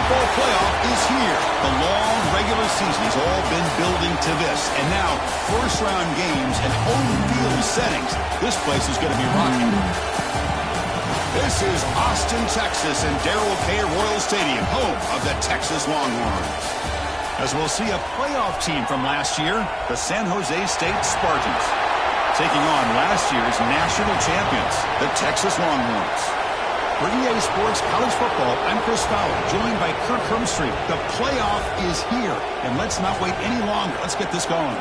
football playoff is here. The long regular season has all been building to this. And now, first-round games and home field settings. This place is going to be rocking. This is Austin, Texas, and Darrell K. Royal Stadium, home of the Texas Longhorns. As we'll see a playoff team from last year, the San Jose State Spartans, taking on last year's national champions, the Texas Longhorns. For EA Sports College Football, I'm Chris Fowler, joined by Kirk Hermstreet. The playoff is here, and let's not wait any longer. Let's get this going.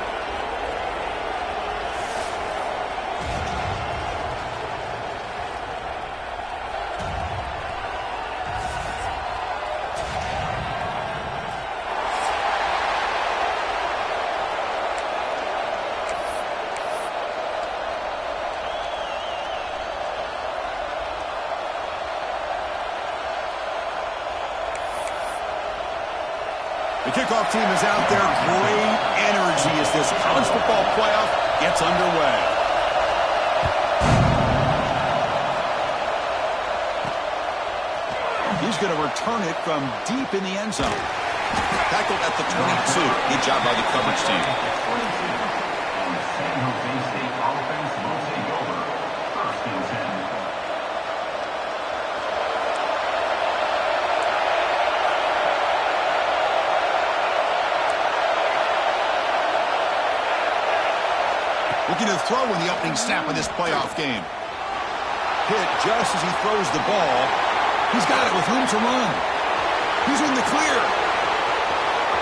The kickoff team is out there. Great energy as this college football playoff gets underway. He's going to return it from deep in the end zone. Tackled at the 22. Good job by the coverage team. San Jose State offense will take over. First and 10. Looking to throw in the opening snap of this playoff game. Hit just as he throws the ball. He's got it with room to run. He's in the clear.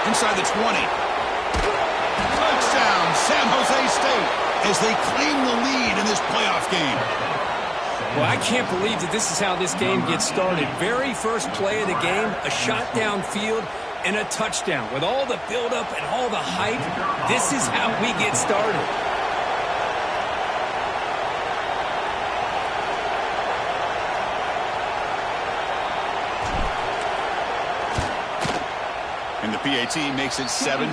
Inside the 20. Touchdown, San Jose State, as they claim the lead in this playoff game. Well, I can't believe that this is how this game gets started. Very first play of the game, a shot downfield and a touchdown. With all the buildup and all the hype, this is how we get started. And the PAT makes it 7-0.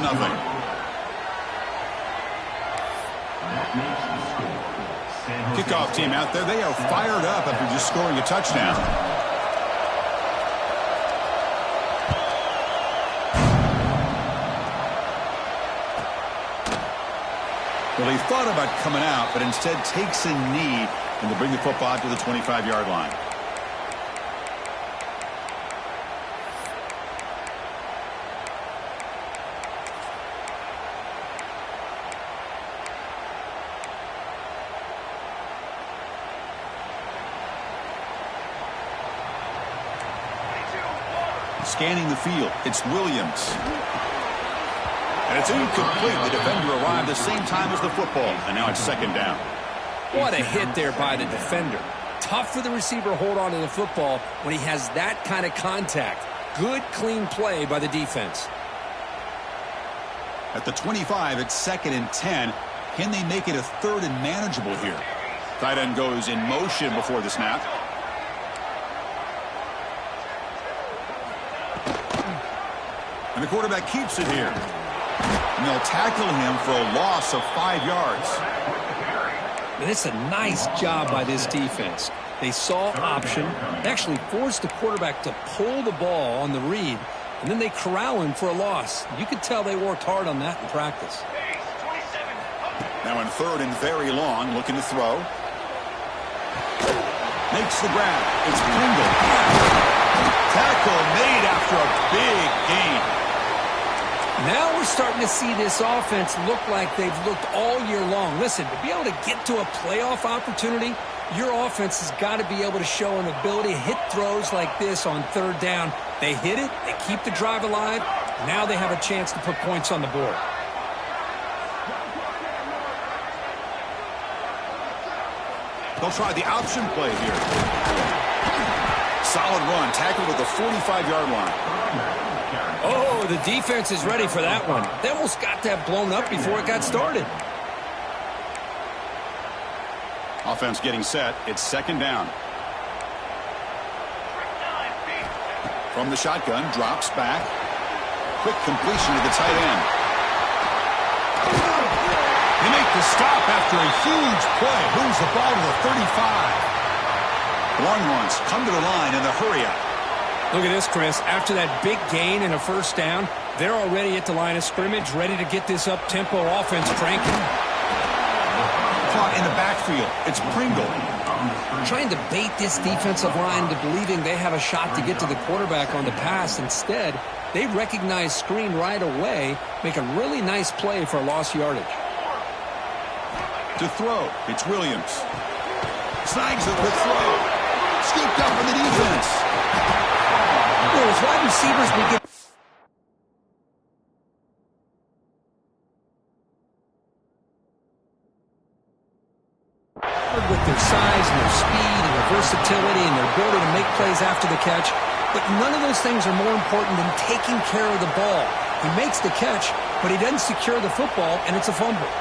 Kickoff team out there. They are fired up after just scoring a touchdown. Well, he thought about coming out, but instead takes a knee and to bring the football to the 25-yard line. Scanning the field, it's Williams. And it's incomplete. The defender arrived the same time as the football, and now it's second down. What a hit there by the defender. Tough for the receiver to hold on to the football when he has that kind of contact. Good, clean play by the defense. At the 25, it's second and 10. Can they make it a third and manageable here? Tight end goes in motion before the snap. And the quarterback keeps it here. And they'll tackle him for a loss of 5 yards. And it's a nice job by this defense. They saw option, actually forced the quarterback to pull the ball on the read, and then they corral him for a loss. You could tell they worked hard on that in practice. Now in third and very long, looking to throw. Makes the grab. It's Pringle. Tackle made after a big gain. Now we're starting to see this offense look like they've looked all year long. Listen, to be able to get to a playoff opportunity, your offense has got to be able to show an ability to hit throws like this on third down. They hit it, they keep the drive alive. Now they have a chance to put points on the board. They'll try the option play here. Solid run, tackled at the 45-yard line. Oh, the defense is ready for that one. They almost got that blown up before it got started. Offense getting set. It's second down. From the shotgun, drops back. Quick completion to the tight end. They make the stop after a huge play. Moves the ball to the 35. Longhorns come to the line in the hurry up. Look at this, Chris. After that big gain and a first down, they're already at the line of scrimmage, ready to get this up-tempo offense cranking. Caught in the backfield. It's Pringle. Trying to bait this defensive line to believing they have a shot to get to the quarterback on the pass. Instead, they recognize screen right away, make a really nice play for a lost yardage. To throw, it's Williams. Snags it with throw. Scooped up in the defense. Well, as wide receivers begin with their size and their speed and their versatility and their ability to make plays after the catch, but none of those things are more important than taking care of the ball. He makes the catch, but he doesn't secure the football, and it's a fumble.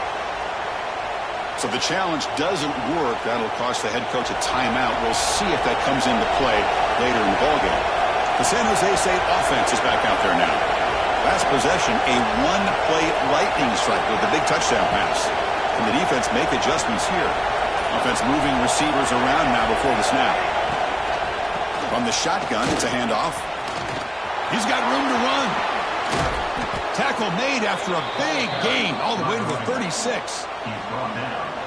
So the challenge doesn't work. That'll cost the head coach a timeout. We'll see if that comes into play later in the ballgame. The San Jose State offense is back out there now. Last possession, a one-play lightning strike with a big touchdown pass. Can the defense make adjustments here? Offense moving receivers around now before the snap. From the shotgun, it's a handoff. He's got room to run. Tackle made after a big gain all the way to the 36.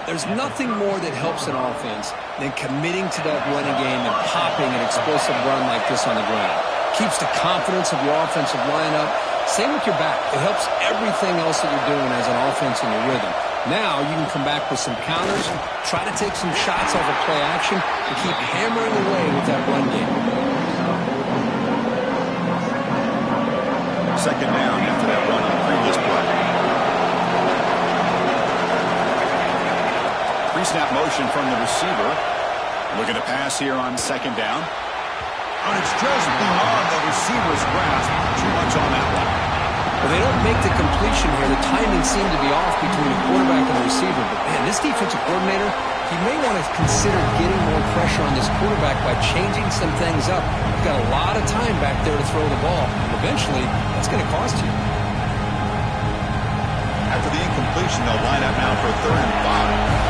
There's nothing more that helps an offense than committing to that running game and popping an explosive run like this on the ground. Keeps the confidence of your offensive lineup. Same with your back. It helps everything else that you're doing as an offense in your rhythm. Now you can come back with some counters, try to take some shots off of play action, and keep hammering away with that run game. Second down after that run on the previous play. Pre-snap motion from the receiver. Looking to pass here on second down. And it's just beyond the receiver's grasp. Too much on that one. Well, they don't make the completion here. The timing seemed to be off between the quarterback and the receiver. But, man, this defensive coordinator, he may want to consider getting more pressure on this quarterback by changing some things up. You've got a lot of time back there to throw the ball. Eventually, that's going to cost you. After the incompletion, they'll line up now for a 3rd and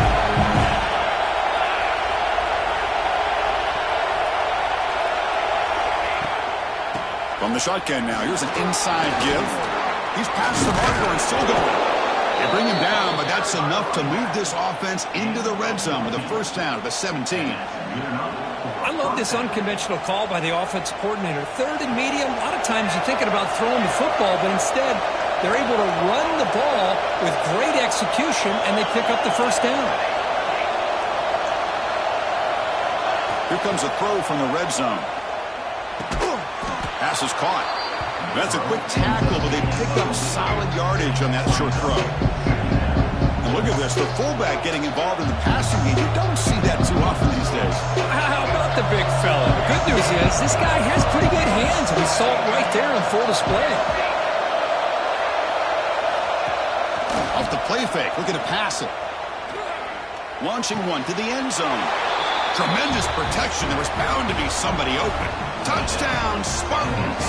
5. From the shotgun now, here's an inside give. He's past the marker and still going. They bring him down, but that's enough to move this offense into the red zone with a first down at the 17. I love this unconventional call by the offensive coordinator. 3rd and medium, a lot of times you're thinking about throwing the football, but instead they're able to run the ball with great execution, and they pick up the first down. Here comes a throw from the red zone. Pass is caught. That's a quick tackle, but they pick up solid yardage on that short throw. And look at this, the fullback getting involved in the passing game. You don't see that too often these days. How about the big fella? The good news is this guy has pretty good hands, and we saw it right there in full display. Off the play fake, looking to pass it. Launching one to the end zone. Tremendous protection. There was bound to be somebody open. Touchdown, Spartans!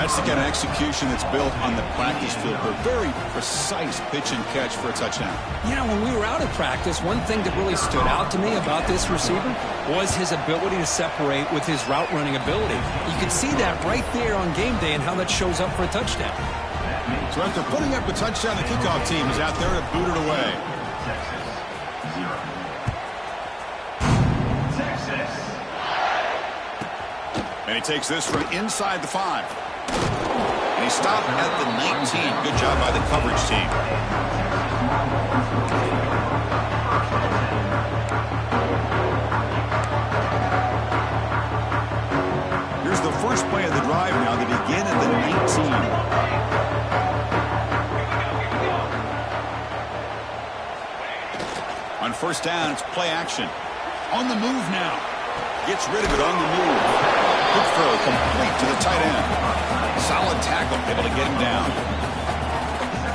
That's the kind of execution that's built on the practice field. A very precise pitch and catch for a touchdown. You know, when we were out of practice, one thing that really stood out to me about this receiver was his ability to separate with his route running ability. You could see that right there on game day and how that shows up for a touchdown. So after putting up a touchdown, the kickoff team is out there to boot it away. And he takes this from inside the 5. And he stopped at the 19. Good job by the coverage team. Here's the first play of the drive now. They begin at the 19. On first down, it's play action. On the move now. Gets rid of it on the move. Good throw, complete to the tight end. Solid tackle, able to get him down.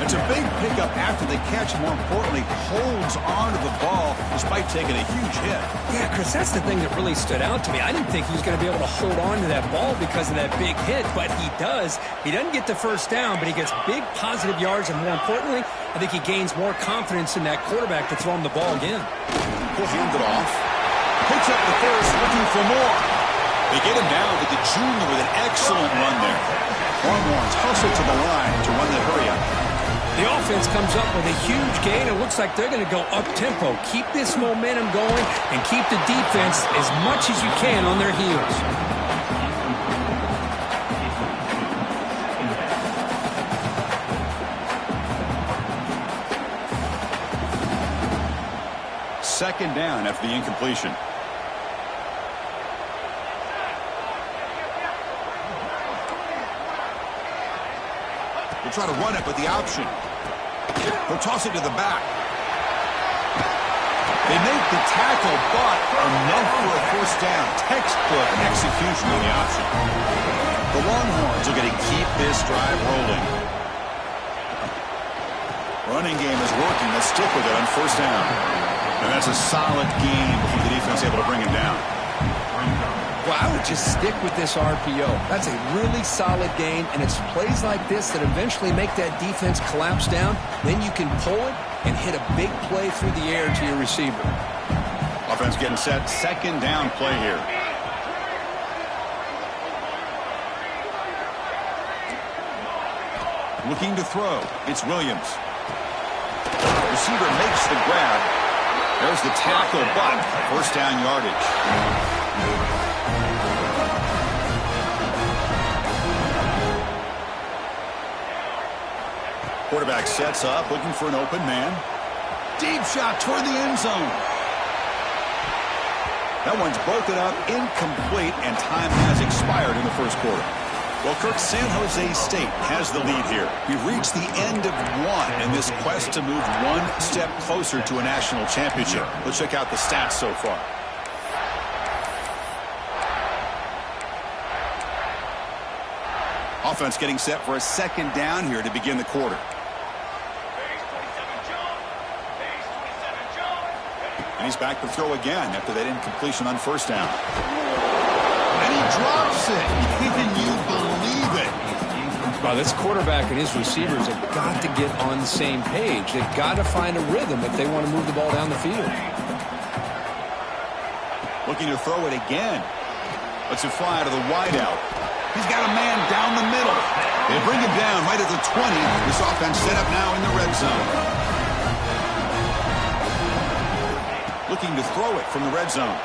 It's a big pickup after the catch. More importantly, holds on to the ball despite taking a huge hit. Yeah, Chris, that's the thing that really stood out to me. I didn't think he was going to be able to hold on to that ball because of that big hit, but he does. He doesn't get the first down, but he gets big positive yards, and more importantly, I think he gains more confidence in that quarterback to throw him the ball again. He'll hand it off. Picks up the first, looking for more. They get him down with the junior with an excellent run there. Longhorns hustle to the line to run the hurry up. The offense comes up with a huge gain. It looks like they're going to go up-tempo. Keep this momentum going and keep the defense as much as you can on their heels. Second down after the incompletion. They'll try to run it with the option. They'll toss it to the back. They make the tackle, but enough for a first down. Textbook execution on the option. The Longhorns are going to keep this drive rolling. Running game is working. They'll stick with it on first down. And that's a solid game before the defense able to bring him down. Well, I would just stick with this RPO. That's a really solid gain, and it's plays like this that eventually make that defense collapse down. Then you can pull it and hit a big play through the air to your receiver. Offense getting set. Second down play here. Looking to throw. It's Williams. Receiver makes the grab. There's the tackle, but first down yardage. Quarterback sets up, looking for an open man. Deep shot toward the end zone. That one's broken up, incomplete, and time has expired in the first quarter. Well, Kirk, San Jose State has the lead here. We've reached the end of one in this quest to move one step closer to a national championship. Let's check out the stats so far. Offense getting set for a second down here to begin the quarter. And he's back to throw again after that incompletion on first down. And he drops it. Can you believe it? Well, this quarterback and his receivers have got to get on the same page. They've got to find a rhythm if they want to move the ball down the field. Looking to throw it again. Lets it fly to the wideout. He's got a man down the middle. They bring him down right at the 20. This offense set up now in the red zone. Looking to throw it from the red zone.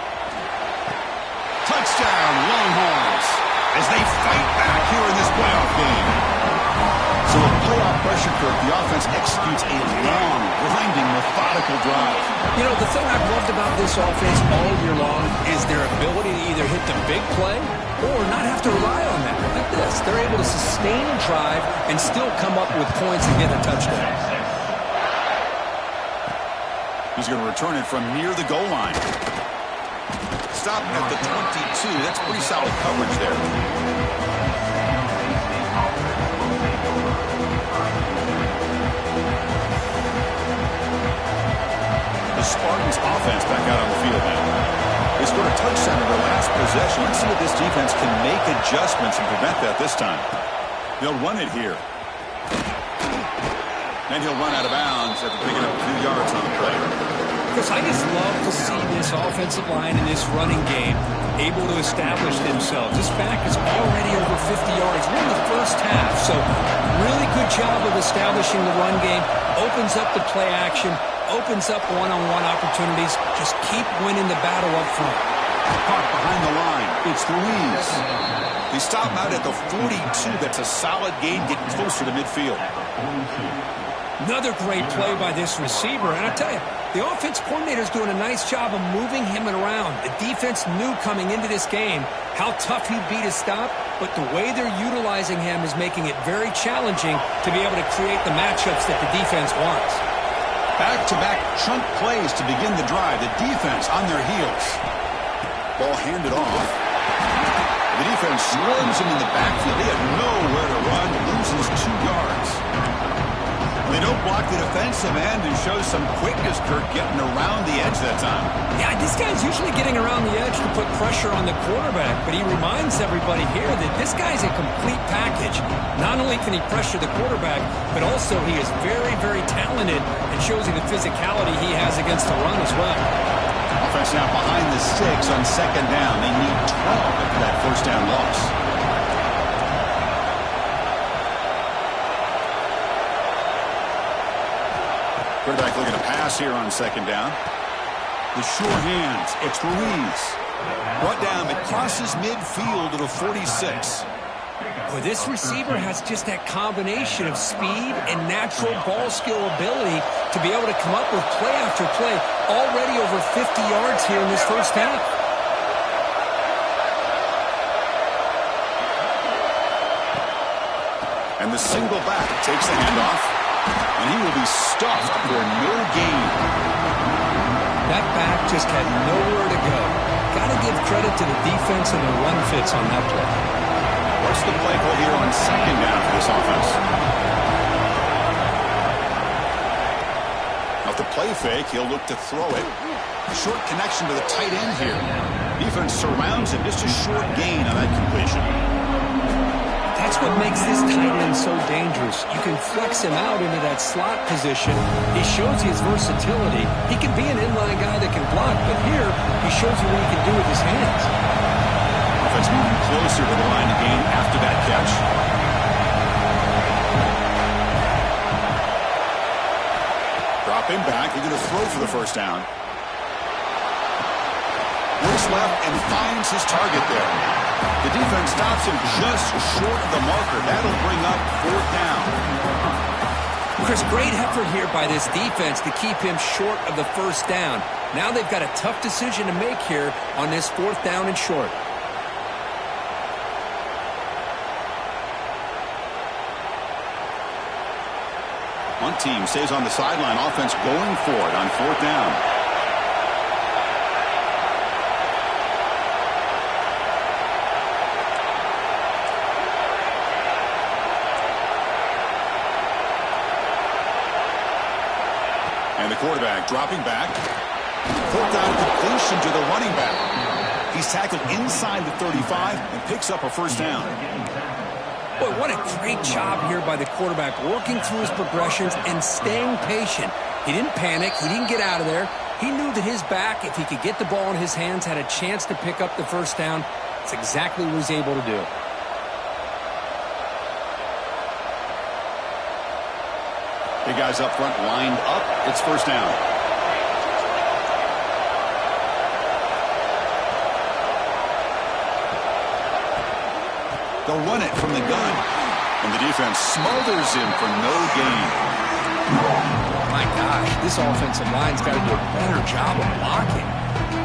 Touchdown, Longhorns, as they fight back here in this playoff game. So with playoff pressure, Kirk, the offense executes a long, grinding, methodical drive. You know, the thing I've loved about this offense all year long is their ability to either hit the big play or not have to rely on that. Look at this. They're able to sustain a drive and still come up with points and get a touchdown. He's going to return it from near the goal line. Stop at the 22. That's pretty solid coverage there. The Spartans offense back out on the field now. They scored a touchdown in their last possession. Let's see if this defense can make adjustments and prevent that this time. They'll run it here. And he'll run out of bounds after picking up a few yards on the play. Chris, I just love to see this offensive line in this running game able to establish themselves. This back is already over 50 yards. We're in the first half, so really good job of establishing the run game. Opens up the play action, opens up one-on-one opportunities. Just keep winning the battle up front. Caught behind the line. It's Ruiz. They stop him out at the 42. That's a solid gain, getting closer to midfield. Another great play by this receiver. And I tell you, the offense coordinator is doing a nice job of moving him around. The defense knew coming into this game how tough he'd be to stop, but the way they're utilizing him is making it very challenging to be able to create the matchups that the defense wants. Back-to-back chunk plays to begin the drive. The defense on their heels. Ball handed off. The defense swarms him in the backfield. They have nowhere to run. Loses 2 yards. They don't block the defensive end and show some quickness, Kirk, getting around the edge that time. Yeah, this guy's usually getting around the edge to put pressure on the quarterback, but he reminds everybody here that this guy's a complete package. Not only can he pressure the quarterback, but also he is very, very talented and shows you the physicality he has against the run as well. Offense Defense now behind the 6 on second down. They need 12 after that first down loss. Quarterback looking to pass here on second down. The sure hands. It's Ruiz. Brought down. It crosses midfield to the 46. Well, this receiver has just that combination of speed and natural ball skill ability to be able to come up with play after play. Already over 50 yards here in this first half. And the single back takes the handoff. And he will be stuffed for no gain. That back just had nowhere to go. Got to give credit to the defense and the run fits on that play. What's the play call here on second down for this offense? Off the play fake, he'll look to throw it. Short connection to the tight end here. Defense surrounds him. Just a short gain on that completion. That's what makes this tight end so dangerous. You can flex him out into that slot position. He shows you his versatility. He can be an inline guy that can block, but here he shows you what he can do with his hands. Offense moving closer to the line of game after that catch. Drop him back. He's going to throw for the first down. Looks left and finds his target there. The defense stops him just short of the marker. That'll bring up fourth down. Chris, great effort here by this defense to keep him short of the first down. Now they've got a tough decision to make here on this fourth down and short. One team stays on the sideline. Offense going for it on fourth down. And the quarterback dropping back. Fourth down completion to the running back. He's tackled inside the 35 and picks up a first down. Boy, what a great job here by the quarterback, working through his progressions and staying patient. He didn't panic. He didn't get out of there. He knew that his back, if he could get the ball in his hands, had a chance to pick up the first down. That's exactly what he's able to do. Big guys up front lined up. It's first down. They'll run it from the gun. And the defense smothers him for no gain. My gosh, this offensive line's got to do a better job of blocking.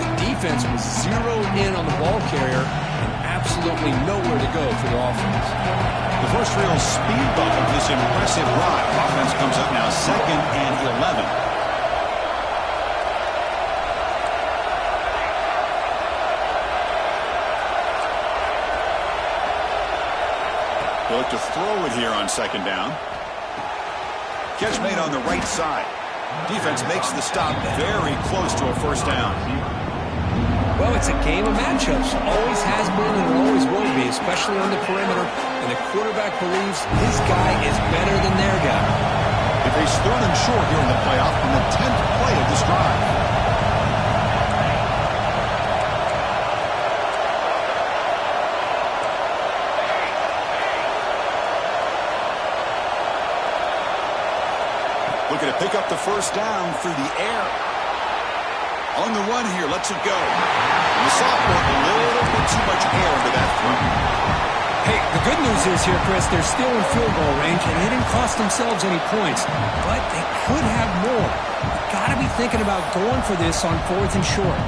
The defense was zeroed in on the ball carrier and absolutely nowhere to go for the offense. The first real speed bump of this impressive drive. Offense comes up now 2nd and 11. They look to throw it here on second down. Catch made on the right side. Defense makes the stop very close to a first down. Well, it's a game of matchups. Always has been and always will be, especially on the perimeter. And the quarterback believes his guy is better than their guy. If they third and short here in the playoff on the 10th play of this drive. Looking to pick up the first down through the air. On the run here, lets it go. And the sophomore, a little bit too much air into that throw. Hey, the good news is here, Chris, they're still in field goal range, and they didn't cost themselves any points. But they could have more. Got to be thinking about going for this on fourth and short.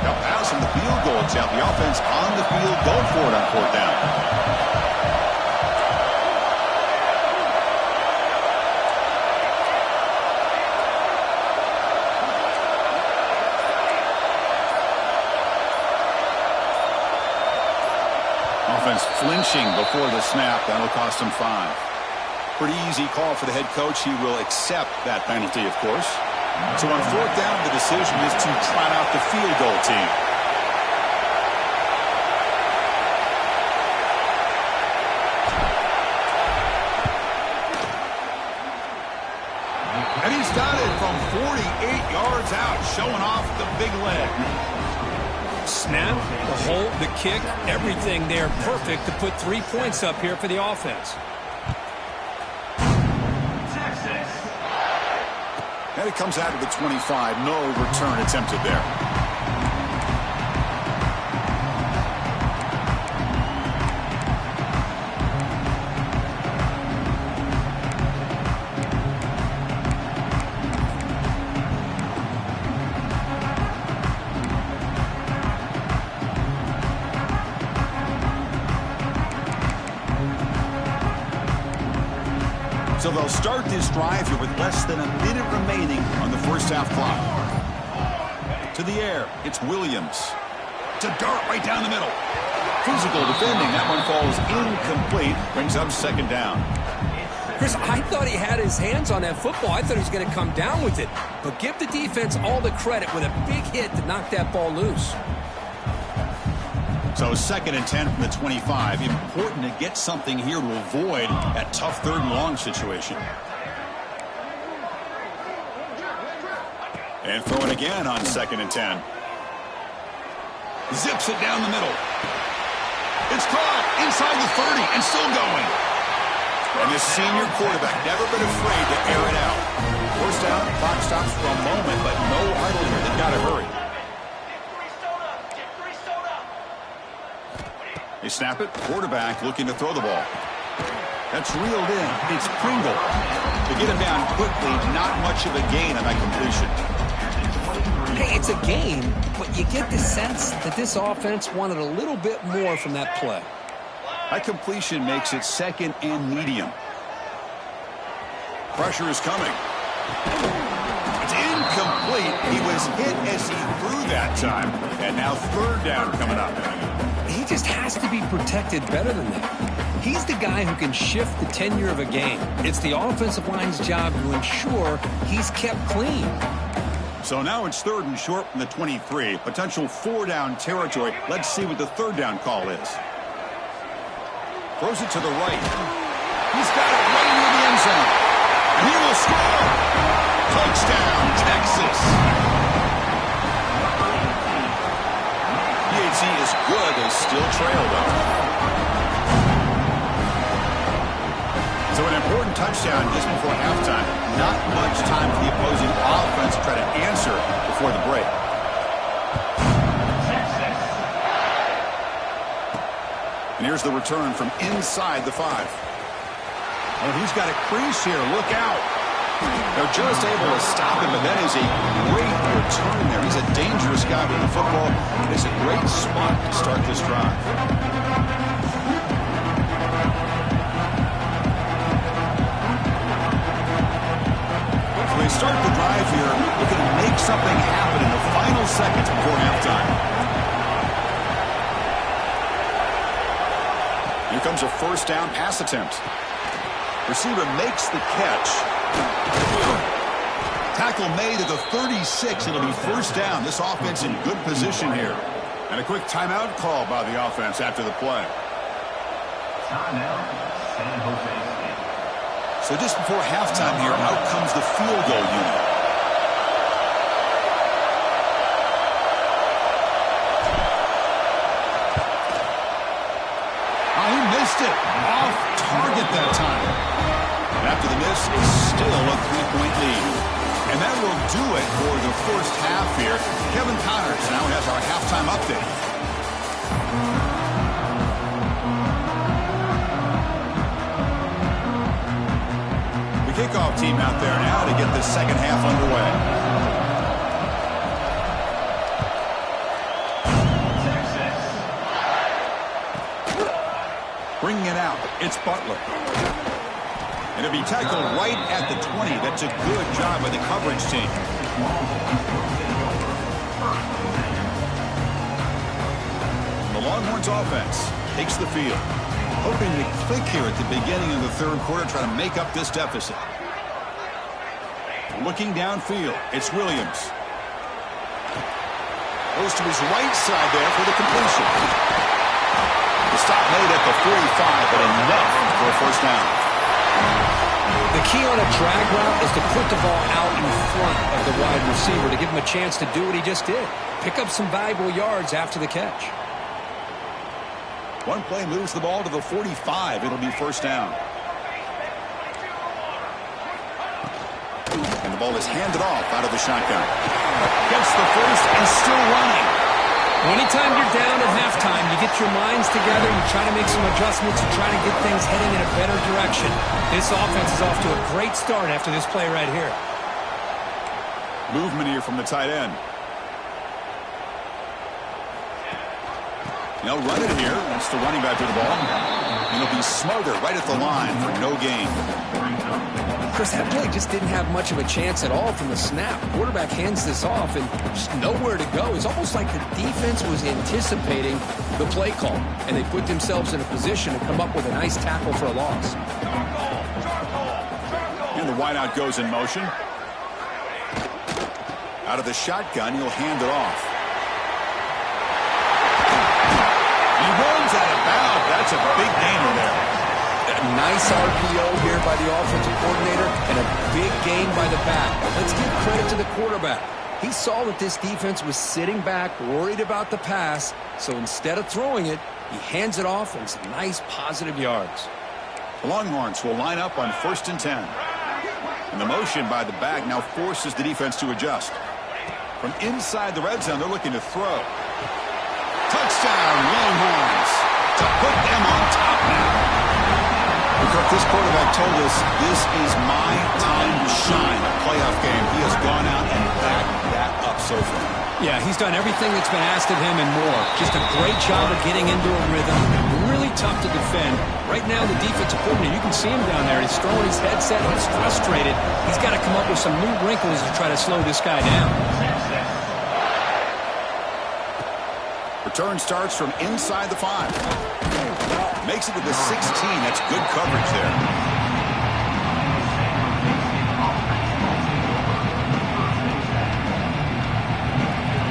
Now passing the field goal attempt. The offense on the field, go for it on fourth down. Offense flinching before the snap. That'll cost him 5. Pretty easy call for the head coach. He will accept that penalty, of course. So on fourth down, the decision is to trot out the field goal team. And he's got it from 48 yards out, showing off the big leg. Snap, the hold, the kick, everything there perfect to put 3 points up here for the offense. And it comes out of the 25. No return attempted there. So they'll start this drive here with less than a minute remaining on the first half clock. To the air, it's Williams. It's a dart right down the middle. Physical defending. That one falls incomplete. Brings up second down. Chris, I thought he had his hands on that football. I thought he was going to come down with it. But give the defense all the credit with a big hit to knock that ball loose. So 2nd and 10 from the 25. Important to get something here to avoid that tough 3rd and long situation. And throwing again on 2nd and 10. Zips it down the middle. It's caught inside the 30 and still going. And this senior quarterback never been afraid to air it out. First down, clock stops for a moment, but no huddle here. They've got to hurry. They snap it. Quarterback looking to throw the ball. That's reeled in. It's Pringle. To get him down quickly, not much of a gain on that completion. Hey, it's a gain, but you get the sense that this offense wanted a little bit more from that play. That completion makes it 2nd and medium. Pressure is coming. It's incomplete. He was hit as he threw that time. And now 3rd down coming up. He just has to be protected better than that. He's the guy who can shift the tenure of a game. It's the offensive line's job to ensure he's kept clean. So now it's 3rd and short from the 23. Potential 4-down territory. Let's see what the 3rd down call is. Throws it to the right. He's got it right into the end zone. And he will score. Touchdown, Texas. PAT is good. They still trail, though. So an important touchdown just before halftime. Not much time for the opposing offense to try to answer before the break. And here's the return from inside the 5. Oh, he's got a crease here. Look out. They're just able to stop him, but that is a great return there. He's a dangerous guy with the football. It's a great spot to start this drive. So they start the drive here, looking to make something happen in the final seconds before halftime. Here comes a 1st down pass attempt. Receiver makes the catch. Tackle made at the 36. It'll be 1st down. This offense in good position here. And a quick timeout call by the offense after the play. Timeout, San Jose State. So just before halftime here, out comes the field goal unit. Oh, he missed it. Off target that time. And after the miss, it's still a 3-point lead. And that will do it for the first half here. Kevin Connors now has our halftime update. The kickoff team out there now to get the second half underway. Bringing it out, it's Butler. And it'll be tackled right at the 20. That's a good job by the coverage team. The Longhorns offense takes the field. Hoping to click here at the beginning of the 3rd quarter, try to make up this deficit. Looking downfield, it's Williams. Goes to his right side there for the completion. The stop made at the 45, but enough for a 1st down. The key on a drag route is to put the ball out in front of the wide receiver to give him a chance to do what he just did. Pick up some valuable yards after the catch. One play moves the ball to the 45. It'll be first down. And the ball is handed off out of the shotgun. Gets the first and still running. Anytime you're down at halftime, you get your minds together, you try to make some adjustments, you try to get things heading in a better direction. This offense is off to a great start after this play right here. Movement here from the tight end. They'll run it here. That's the running back to the ball. And it'll be Smothered right at the line for no gain. Chris, that play just didn't have much of a chance at all from the snap. The quarterback hands this off and just nowhere to go. It's almost like the defense was anticipating the play call, and they put themselves in a position to come up with a nice tackle for a loss. And the wideout goes in motion. Out of the shotgun, he'll hand it off. He runs out of bounds. That's a big gainer there. Nice RPO here by the offensive coordinator and a big gain by the back. Let's give credit to the quarterback. He saw that this defense was sitting back, worried about the pass, so instead of throwing it, he hands it off and some nice positive yards. The Longhorns will line up on 1st and 10. And the motion by the back now forces the defense to adjust. From inside the red zone, they're looking to throw. Touchdown, Longhorns, to put them on top now. Because this quarterback told us this is my time to shine. A playoff game. He has gone out and backed that up so far. Yeah, he's done everything that's been asked of him and more. Just a great job of getting into a rhythm. Really tough to defend. Right now, the defensive coordinator, you can see him down there. He's throwing his headset. He's frustrated. He's got to come up with some new wrinkles to try to slow this guy down. Return starts from inside the 5. Makes it to the 16. That's good coverage there.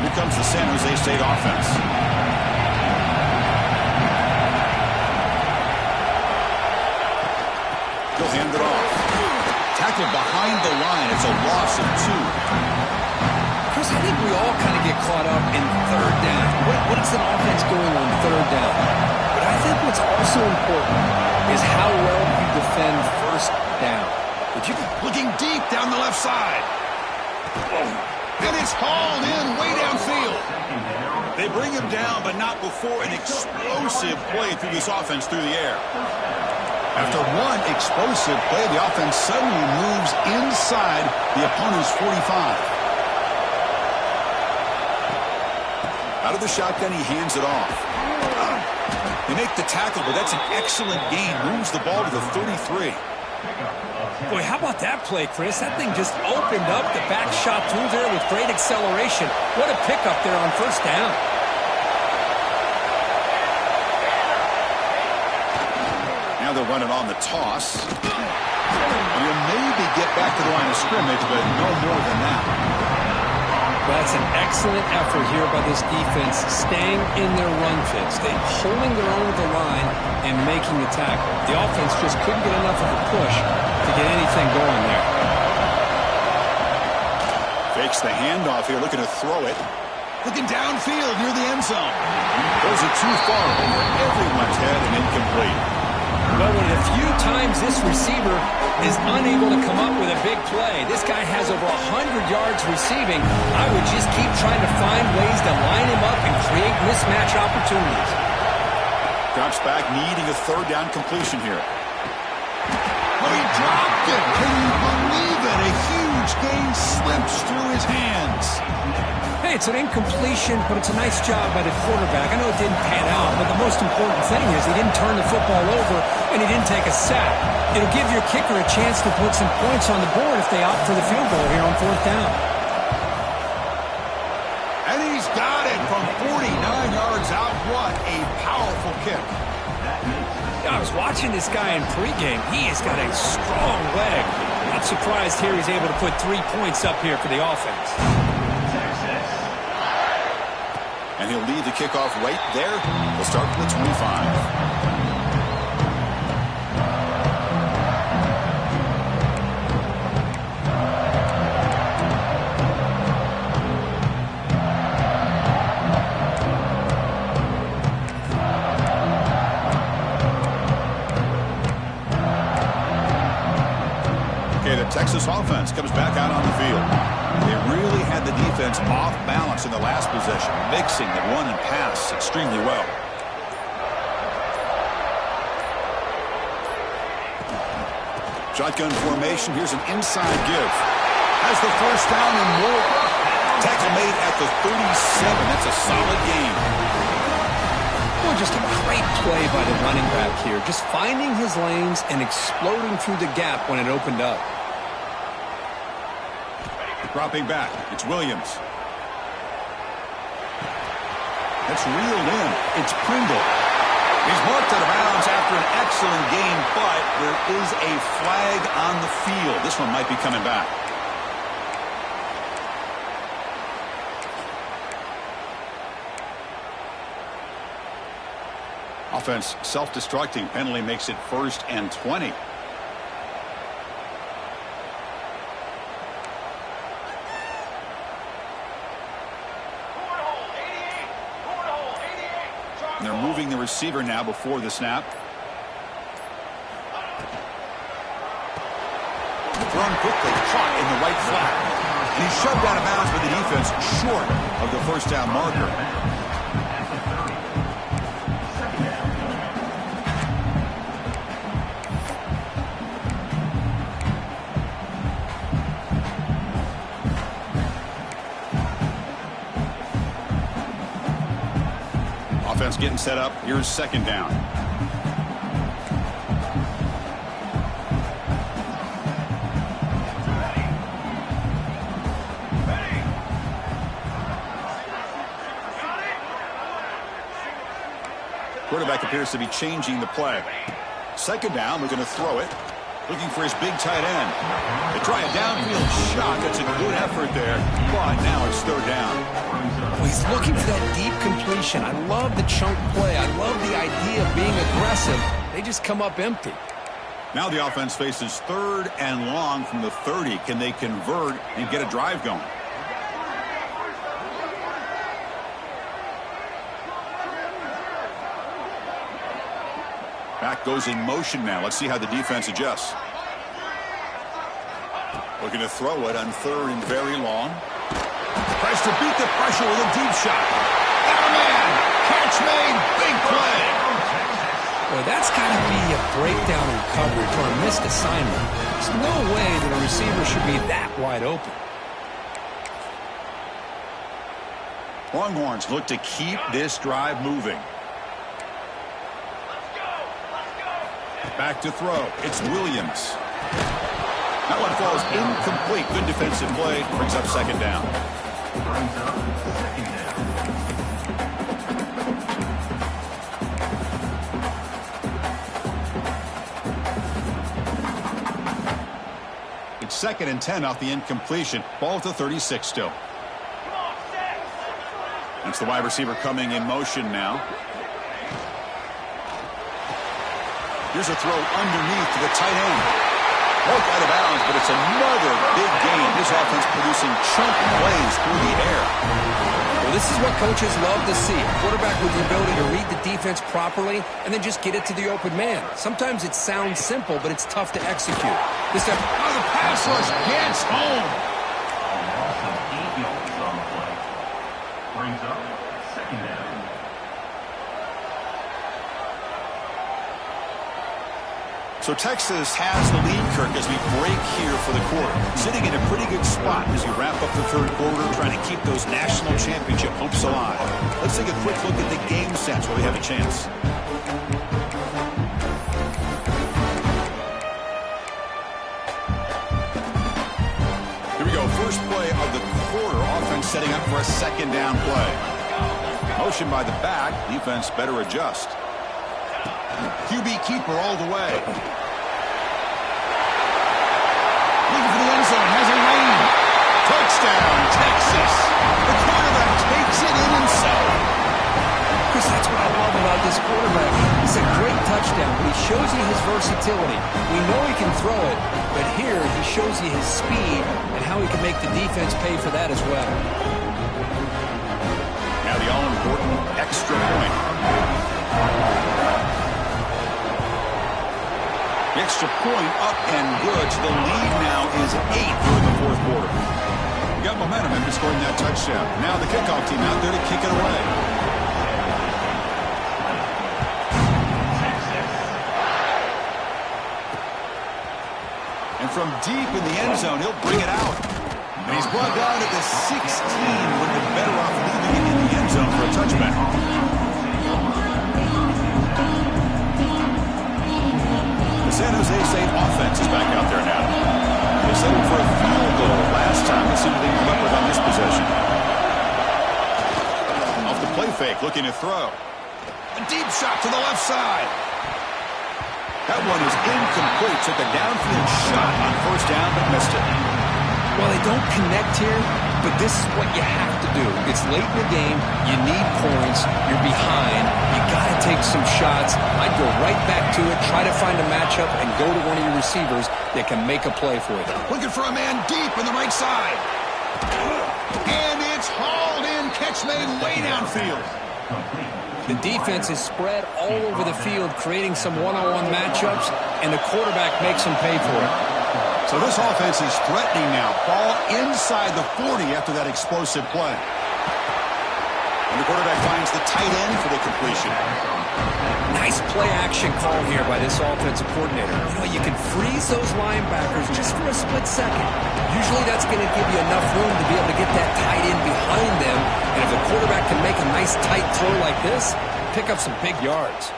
Here comes the San Jose State offense. He'll hand it off. Tackled behind the line. It's a loss of 2. Chris, I think we all kind of get caught up in third down. What is an offense going on third down? But I think what's also important is how well you defend first down. Looking deep down the left side. And it's hauled in way downfield. They bring him down, but not before an explosive play through this offense through the air. After one explosive play, the offense suddenly moves inside the opponent's 45. Out of the shotgun, he hands it off. They make the tackle, but that's an excellent gain. Moves the ball to the 33. Boy, how about that play, Chris? That thing just opened up. The back shot through there with great acceleration. What a pickup there on first down. Now they'll run it on the toss. And he'll maybe get back to the line of scrimmage, but no more than that. That's an excellent effort here by this defense, staying in their run fits. They're holding their own at the line and making the tackle. The offense just couldn't get enough of a push to get anything going there. Fakes the handoff here, looking to throw it. Looking downfield near the end zone. Throws it too far over everyone's head and incomplete. Well, one of the few times this receiver is unable to come up with a big play. This guy has over 100 yards receiving. I would just keep trying to find ways to line him up and create mismatch opportunities. Drops back, needing a third down completion here. Oh, he dropped it. Can you believe it? A huge gain slips through his hands. Hey, it's an incompletion, but it's a nice job by the quarterback. I know it didn't pan out, but the most important thing is he didn't turn the football over and he didn't take a sack. It'll give your kicker a chance to put some points on the board if they opt for the field goal here on fourth down. And he's got it from 49 yards out. What a powerful kick. I was watching this guy in pregame. He has got a strong leg. Not surprised here he's able to put 3 points up here for the offense. And he'll lead the kickoff right there. He'll start from the 25. Texas offense comes back out on the field. They really had the defense off balance in the last possession, mixing the run and pass extremely well. Shotgun formation. Here's an inside give. Has the first down and more. Tackle made at the 37. That's a solid game. Well, just a great play by the running back here. Just finding his lanes and exploding through the gap when it opened up. Dropping back. It's Williams. That's reeled in. It's Pringle. He's marked out of bounds after an excellent game, but there is a flag on the field. This one might be coming back. Offense self-destructing. Penalty makes it 1st and 20. And they're moving the receiver now before the snap. Thrown quickly, caught in the right flat. And he's shoved out of bounds with the defense short of the first down marker. Offense getting set up. Here's 2nd down. Quarterback appears to be changing the play. 2nd down. They're going to throw it. Looking for his big tight end. They try a downfield shot. That's a good effort there. But now it's 3rd down. Well, he's looking for that deep completion. I love the chunk play. I love the idea of being aggressive. They just come up empty. Now the offense faces 3rd and long from the 30. Can they convert and get a drive going? Back goes in motion now. Let's see how the defense adjusts. Looking to throw it on 3rd and very long. Tries to beat the pressure with a deep shot. Oh, man! Catch made. Big play. Boy, that's got to be a breakdown in coverage or a missed assignment. There's no way that a receiver should be that wide open. Longhorns look to keep this drive moving. Back to throw. It's Williams. That one falls incomplete. Good defensive play. Brings up 2nd down. It's 2nd and 10 off the incompletion. Ball at the 36 still. It's the wide receiver coming in motion now. Here's a throw underneath to the tight end. Broke out of bounds, but it's another big game. This offense producing chunk plays through the air. Well, this is what coaches love to see. A quarterback with the ability to read the defense properly and then just get it to the open man. Sometimes it sounds simple, but it's tough to execute. This time, the pass rush gets home. A loss of 8 yards on the play. Brings up 2nd down. So Texas has the lead, Kirk, as we break here for the quarter. Sitting in a pretty good spot as we wrap up the 3rd quarter, trying to keep those national championship hopes alive. Let's take a quick look at the game sets where we have a chance. Here we go. First play of the quarter. Offense setting up for a 2nd down play. Motion by the back. Defense better adjust. QB keeper all the way. Looking for the end zone. Has a lane. Touchdown, Texas. The quarterback takes it in himself. Chris, that's what I love about this quarterback. It's a great touchdown, but he shows you his versatility. We know he can throw it, but here he shows you his speed and how he can make the defense pay for that as well. Now the all-important extra point. The extra point up and good. So the lead now is 8 here in the fourth quarter. Got momentum after scoring that touchdown. Now the kickoff team out there to kick it away. And from deep in the end zone, he'll bring it out. And he's brought down at the 16. Would have been better off leaving it in the end zone for a touchback. The San Jose State offense is back out there now. They settled for a field goal last time. Let's see what they come up with on this possession. Off the play fake, looking to throw. A deep shot to the left side. That one is incomplete. Took a downfield shot on first down, but missed it. Well, they don't connect here, but this is what you have to do. It's late in the game. You need points. You're behind. You got to take some shots. I'd go right back to it, try to find a matchup, and go to one of your receivers that can make a play for you. Looking for a man deep on the right side. And it's hauled in. Catch made way downfield. The defense is spread all over the field, creating some one-on-one matchups, and the quarterback makes them pay for it. So this offense is threatening now. Ball inside the 40 after that explosive play. And the quarterback finds the tight end for the completion. Nice play-action call here by this offensive coordinator. You know, you can freeze those linebackers just for a split second. Usually that's going to give you enough room to be able to get that tight end behind them. And if the quarterback can make a nice tight throw like this, pick up some big yards.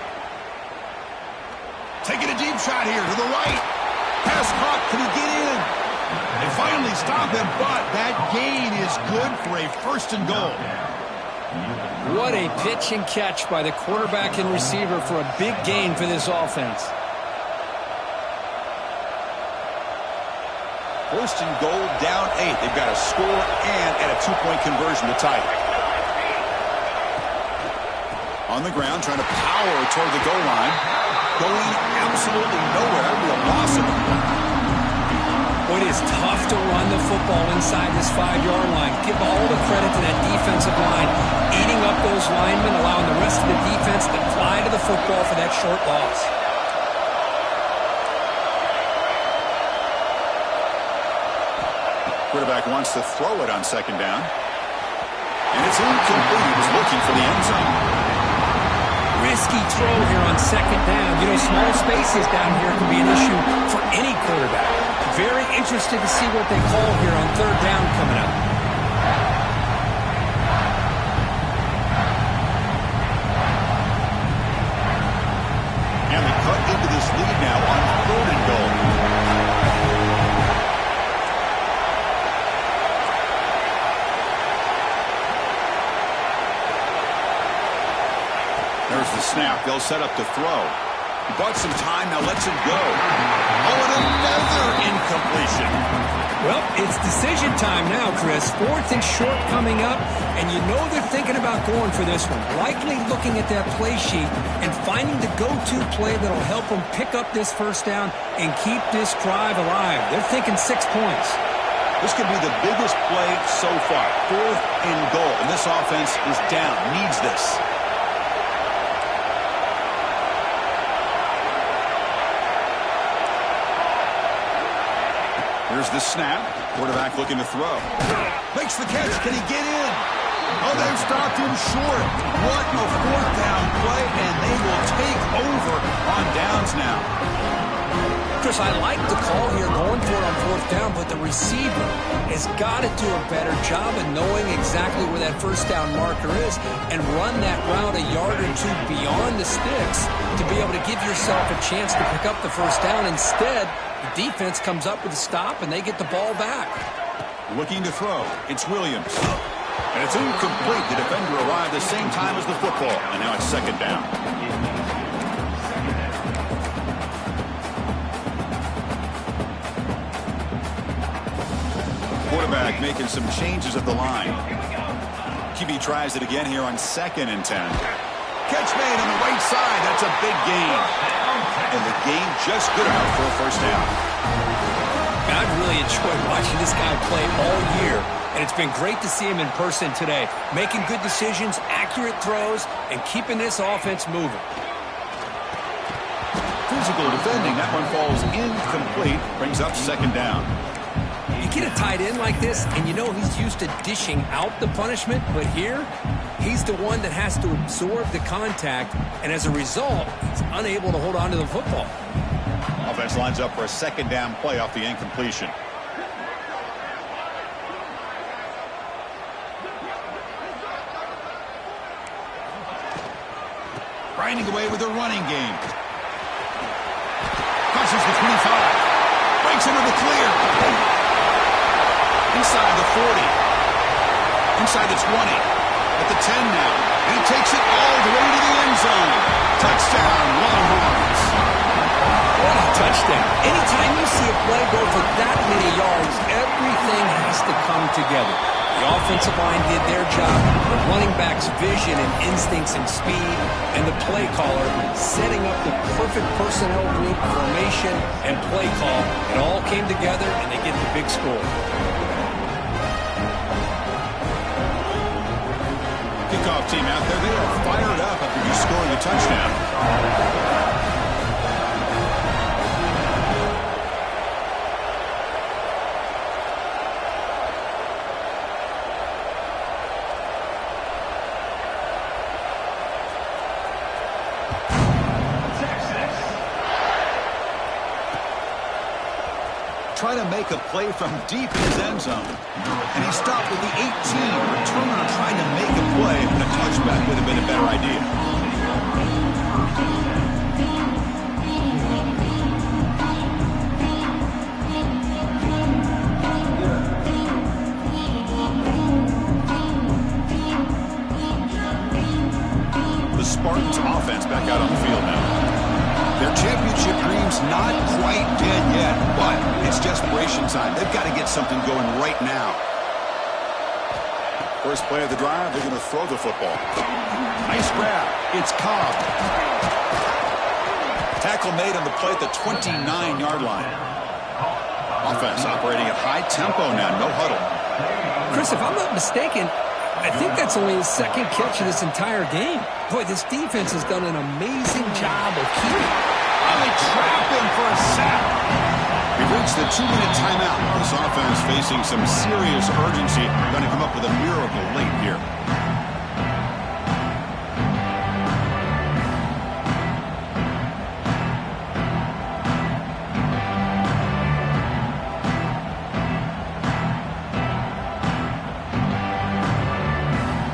Taking a deep shot here to the right. Pass caught. Can he get in? They finally stop him, but that gain is good for a first and goal. What a pitch and catch by the quarterback and receiver for a big gain for this offense. First and goal, down 8. They've got a score and at a 2-point conversion to tie it. On the ground, trying to power toward the goal line. Going absolutely nowhere. That would be a loss of it. It is tough to run the football inside this 5-yard line. Give all the credit to that defensive line, eating up those linemen, allowing the rest of the defense to fly to the football for that short loss. Quarterback wants to throw it on second down. And it's incomplete. He was looking for the end zone. Risky throw here on second down. You know, small spaces down here can be an issue for any quarterback. Very interested to see what they call here on third down coming up. And they cut into this lead now on third and goal. There's the snap. They'll set up to throw. He bought some time, now lets it go. Oh, and another incompletion. Well, it's decision time now, Chris. Fourth and short coming up, and you know they're thinking about going for this one. Likely looking at that play sheet and finding the go-to play that'll help them pick up this first down and keep this drive alive. They're thinking 6 points. This could be the biggest play so far. Fourth and goal, and this offense is down, needs this. Here's the snap. Quarterback looking to throw. Makes the catch. Can he get in? Oh, they've stopped him short. What a fourth down play, and they will take over on downs now. Chris, I like the call here going for it on fourth down, but the receiver has got to do a better job of knowing exactly where that first down marker is and run that route a yard or two beyond the sticks to be able to give yourself a chance to pick up the first down. Instead, the defense comes up with a stop, and they get the ball back. Looking to throw. It's Williams. And it's incomplete. The defender arrived the same time as the football, and now it's second down. Quarterback making some changes at the line. QB tries it again here on 2nd and 10. Catch made on the right side. That's a big gain. And the gain just good enough for a first down. I've really enjoyed watching this guy play all year, and it's been great to see him in person today, making good decisions, accurate throws, and keeping this offense moving. physical defending. That one falls incomplete. Brings up second down. You get a tight end like this, and you know he's used to dishing out the punishment, but here, he's the one that has to absorb the contact, and as a result, he's unable to hold on to the football. Offense lines up for a second down play off the incompletion. Grinding away with a running game. Crosses the 25. Breaks into the clear. Inside the 40. Inside the 20. At the 10 now. And he takes it all the way to the end zone. Touchdown, Longhorns. What a touchdown. Anytime you see a play go for that many yards, everything has to come together. The offensive line did their job, the running back's vision and instincts and speed, and the play caller setting up the perfect personnel group, formation, and play call. It all came together, and they get the big score. Kickoff team out there, they are fired up after just scoring a touchdown. Trying to make a play from deep in his end zone. And he stopped with the 18. Returner trying to make a play, and a touchback would have been a better idea. The Spartans offense back out on the field now. Their championship dream's not quite dead yet, but it's desperation time. They've got to get something going right now. First play of the drive, they're going to throw the football. Nice grab. It's Cobb. Tackle made on the play at the 29-yard line. Offense operating at high tempo now, no huddle. Chris, if I'm not mistaken, I think that's only his second catch of this entire game. Boy, this defense has done an amazing job of keeping. Oh, they trap him for a sack. We've reached the 2-minute timeout. This offense facing some serious urgency. Going to come up with a miracle late here.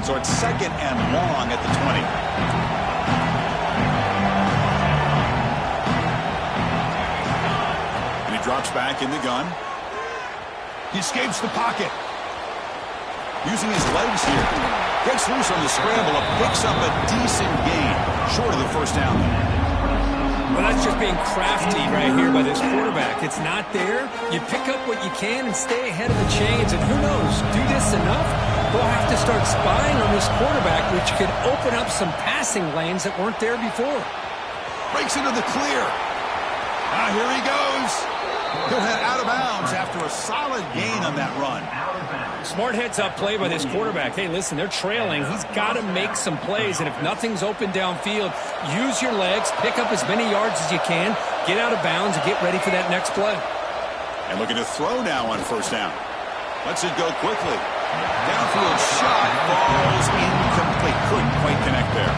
So it's second and long at the 20. Drops back in the gun. He escapes the pocket. Using his legs here. Gets loose on the scramble and picks up a decent gain. Short of the first down. Well, that's just being crafty right here by this quarterback. It's not there. You pick up what you can and stay ahead of the chains. And who knows, do this enough, we'll have to start spying on this quarterback, which could open up some passing lanes that weren't there before. Breaks into the clear. Now here he goes. He'll head out of bounds after a solid gain on that run. Smart heads-up play by this quarterback. Hey, listen, they're trailing. He's got to make some plays, and if nothing's open downfield, use your legs, pick up as many yards as you can, get out of bounds, and get ready for that next play. And looking to throw now on first down. Lets it go quickly. Downfield shot falls incomplete. Couldn't quite connect there.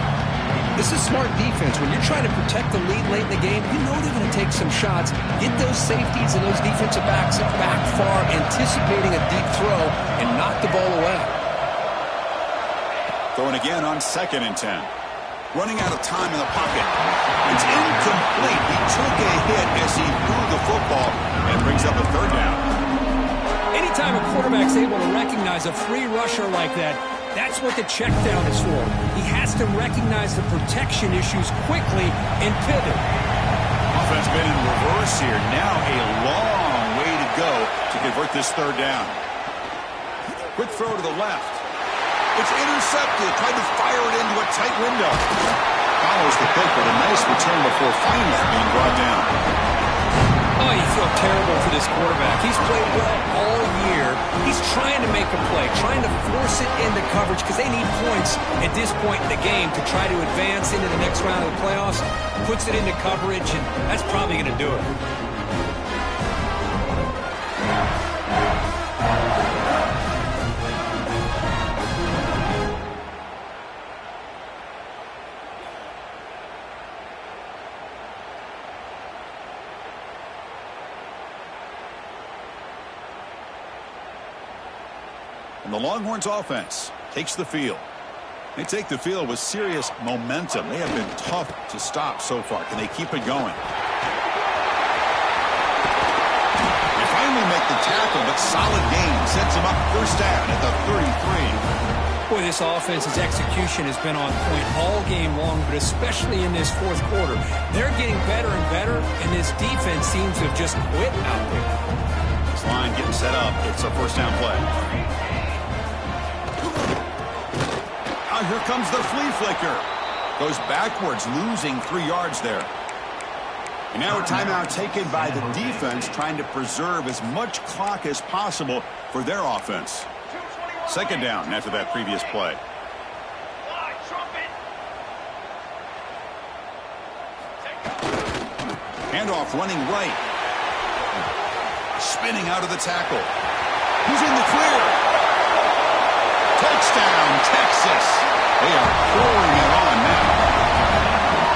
This is smart defense. When you're trying to protect the lead late in the game, you know they're going to take some shots. Get those safeties and those defensive backs back far, anticipating a deep throw, and knock the ball away. Throwing again on 2nd and 10. Running out of time in the pocket. It's incomplete. He took a hit as he threw the football and brings up a third down. Anytime a quarterback's able to recognize a free rusher like that, that's what the check down is for. He has to recognize the protection issues quickly and pivot. Offense been in reverse here. Now a long way to go to convert this third down. Quick throw to the left. It's intercepted. Tried to fire it into a tight window. Follows the pick with a nice return before finally being brought down. Oh, you feel terrible for this quarterback. He's played well all year. He's trying to make make a play, trying to force it into coverage because they need points at this point in the game to try to advance into the next round of the playoffs. Puts it into coverage, and that's probably going to do it. And the Longhorns offense takes the field. They take the field with serious momentum. They have been tough to stop so far. Can they keep it going? They finally make the tackle, but solid gain sets them up first down at the 33. Boy, this offense's execution has been on point all game long, but especially in this fourth quarter. They're getting better and better, and this defense seems to have just quit out there. This line getting set up. It's a first down play. Here comes the flea flicker. Goes backwards, losing 3 yards there. And now a timeout taken by the defense, trying to preserve as much clock as possible for their offense. Second down after that previous play. Handoff running right. Spinning out of the tackle. He's in the clear. Touchdown, Texas. They are pouring it on now.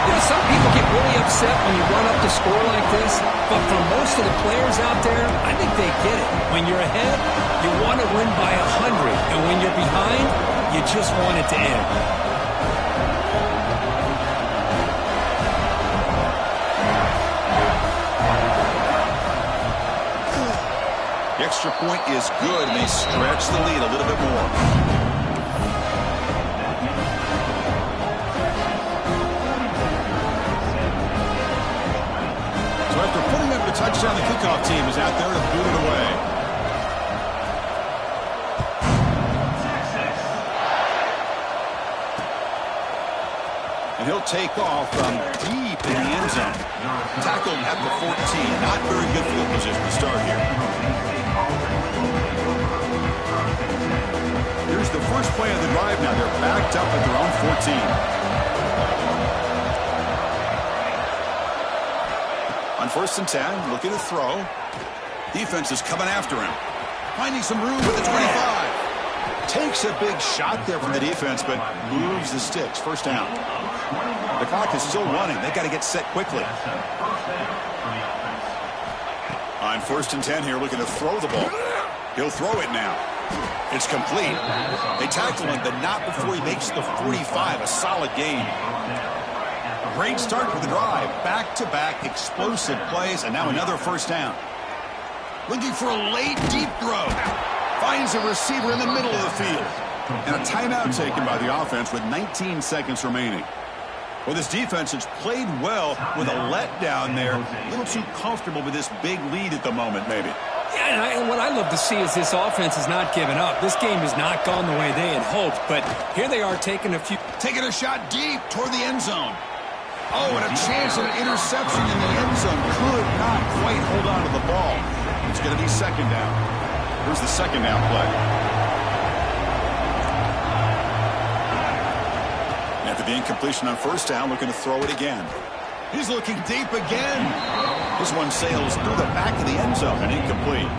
You know, some people get really upset when you run up the score like this, but for most of the players out there, I think they get it. When you're ahead, you want to win by 100, and when you're behind, you just want it to end. The extra point is good, and they stretch the lead a little bit more. After putting up the touchdown, the kickoff team is out there to boot it away. And he'll take off from deep in the end zone. Tackled at the 14. Not very good field position to start here. Here's the first play of the drive now. They're backed up at their own 14. On 1st and 10, looking to throw. Defense is coming after him. Finding some room at the 25. Takes a big shot there from the defense, but moves the sticks. First down. The clock is still running. They've got to get set quickly. On 1st and 10 here, looking to throw the ball. He'll throw it now. It's complete. They tackle him, but not before he makes the 45. A solid gain. Great start for the drive. Back-to-back explosive plays, and now another first down. Looking for a late, deep throw. Finds a receiver in the middle of the field. And a timeout taken by the offense with 19 seconds remaining. Well, this defense has played well with a letdown there. A little too comfortable with this big lead at the moment, maybe. Yeah, and what I love to see is this offense has not given up. This game has not gone the way they had hoped, but here they are taking a shot deep toward the end zone. Oh, and a chance of an interception in the end zone. Could not quite hold on to the ball. It's going to be second down. Here's the second down play. After the incompletion on first down, looking to throw it again. He's looking deep again. This one sails through the back of the end zone and incomplete.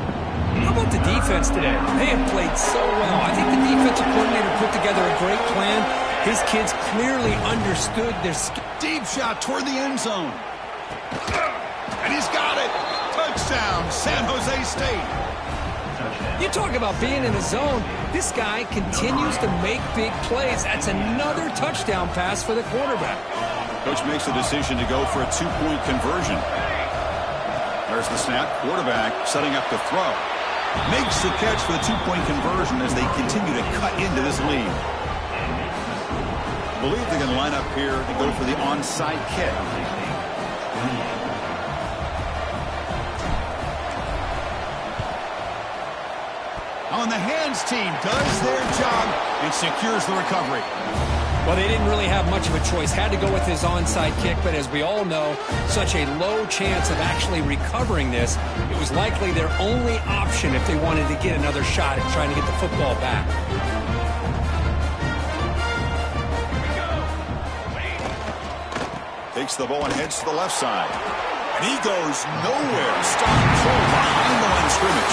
How about the defense today? They have played so well. I think the defensive coordinator put together a great plan. His kids clearly understood their skill. Deep shot toward the end zone. And he's got it. Touchdown, San Jose State. You talk about being in a zone. This guy continues to make big plays. That's another touchdown pass for the quarterback. Coach makes the decision to go for a 2-point conversion. There's the snap. Quarterback setting up the throw. Makes the catch for the 2-point conversion as they continue to cut into this lead. I believe they're going to line up here to go for the onside kick. On the hands team does their job and secures the recovery. Well, they didn't really have much of a choice. Had to go with his onside kick, but as we all know, such a low chance of actually recovering this. It was likely their only option if they wanted to get another shot at trying to get the football back. Takes the ball and heads to the left side. And he goes nowhere. Stopped cold behind the line of scrimmage.